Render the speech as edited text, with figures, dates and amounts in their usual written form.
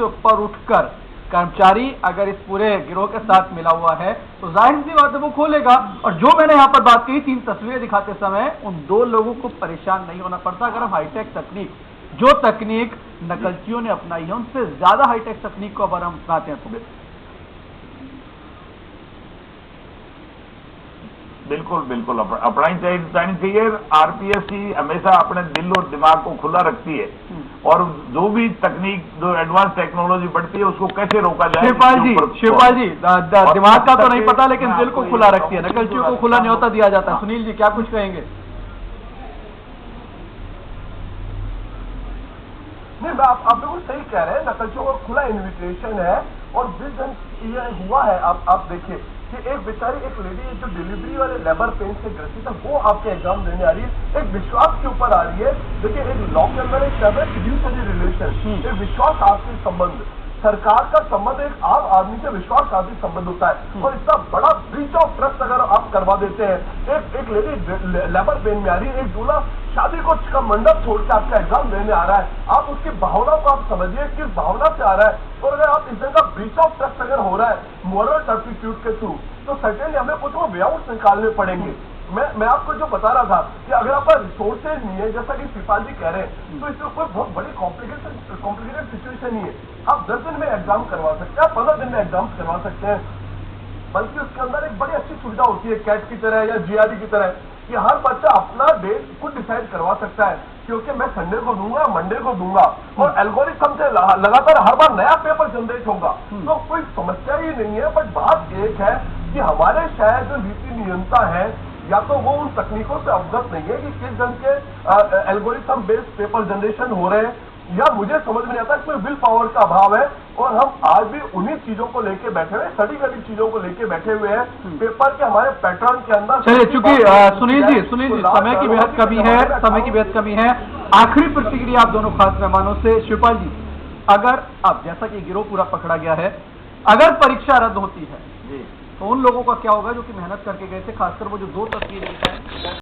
से ऊपर उठकर कर्मचारी अगर इस पूरे गिरोह के साथ मिला हुआ है तो जाहिर सी बात है वो खोलेगा। और जो मैंने यहाँ पर बात कही 3 तस्वीरें दिखाते समय, उन 2 लोगों को परेशान नहीं होना पड़ता अगर हम हाईटेक तकनीक, जो तकनीक नकलचियों ने अपनाई है उनसे ज्यादा हाईटेक तकनीक को अगर हम अपनाते हैं तो बिल्कुल बिल्कुल अपनानी चाहिए। आरपीएससी हमेशा अपने दिल और दिमाग को खुला रखती है और जो भी तकनीक, जो एडवांस टेक्नोलॉजी बढ़ती है उसको कैसे रोका जाए। शिवपाल जी दिमाग का तो नहीं पता लेकिन दिल को खुला रखती है, नकलचियों को खुला न्योता दिया जाता है। सुनील जी क्या कुछ कहेंगे? नहीं, आप बिल्कुल सही कह रहे हैं, नकलचियों को खुला इन्विटेशन है। और जिस दिन ये हुआ है, आप देखिए कि एक बेचारी एक लेडी जो डिलीवरी वाले लेबर पेन से ग्रसित है, वो आपके एग्जाम देने आ रही है, एक विश्वास के ऊपर आ रही है। देखिए एक लॉ के अंदर एक शब्द है फिड्यूशियरी रिलेशन, एक विश्वास आपसी संबंध। सरकार का संबंध एक आम आदमी से विश्वासघाती संबंध होता है और इतना बड़ा ब्रीच ऑफ ट्रस्ट अगर आप करवा देते हैं। एक लेडी लेबर पेन में आ रही है, एक दूल्हा शादी का मंडप छोड़ के आपका एग्जाम देने आ रहा है, आप उसकी भावना को आप समझिए किस भावना से आ रहा है। और अगर आप इस तरह का ब्रीच ऑफ ट्रस्ट अगर हो रहा है मॉरल टर्पिट्यूड के थ्रू, तो सर्टेनली हमें कुछ वो वे आउट निकालने पड़ेंगे। मैं आपको जो बता रहा था कि अगर आपका रिसोर्सेज नहीं है, जैसा कि शिवपाल जी कह रहे हैं, तो इसमें कोई बहुत बड़ी कॉम्प्लिकेटेड सिचुएशन नहीं है। आप 10 दिन में एग्जाम करवा सकते हैं, आप 15 दिन में एग्जाम करवा सकते हैं। बल्कि उसके अंदर एक बड़ी अच्छी सुविधा होती है कैट की तरह या जीआरडी की तरह, कि हर बच्चा अपना डेट खुद डिसाइड करवा सकता है, क्योंकि मैं संडे को दूंगा, मंडे को दूंगा, और एल्गोरिथम से लगातार हर बार नया पेपर जनरेट होगा, तो कोई समस्या ही नहीं है। बट बात एक है कि हमारे शायद जो नीति नियंता है, या तो वो उन तकनीकों से अवगत नहीं है कि किस ढंग के एल्गोरिथम बेस्ड पेपर जनरेशन हो रहे हैं, या मुझे समझ में नहीं आता इसमें विल पावर का अभाव है। और हम आज भी उन्हीं चीजों को लेके बैठे हुए, स्टडी गटी चीजों को लेके बैठे हुए हैं, पेपर के हमारे पैटर्न के अंदर। चलिए, चूंकि सुनील जी समय की बेहद कमी है, आखिरी प्रतिक्रिया आप दोनों खास मेहमानों से। शिवपाल जी, अगर अब जैसा कि गिरोह पूरा पकड़ा गया है, अगर परीक्षा रद्द होती है तो उन लोगों का क्या होगा जो कि मेहनत करके गए थे, खासकर वो जो 2 तस्वीरें दिखाएं?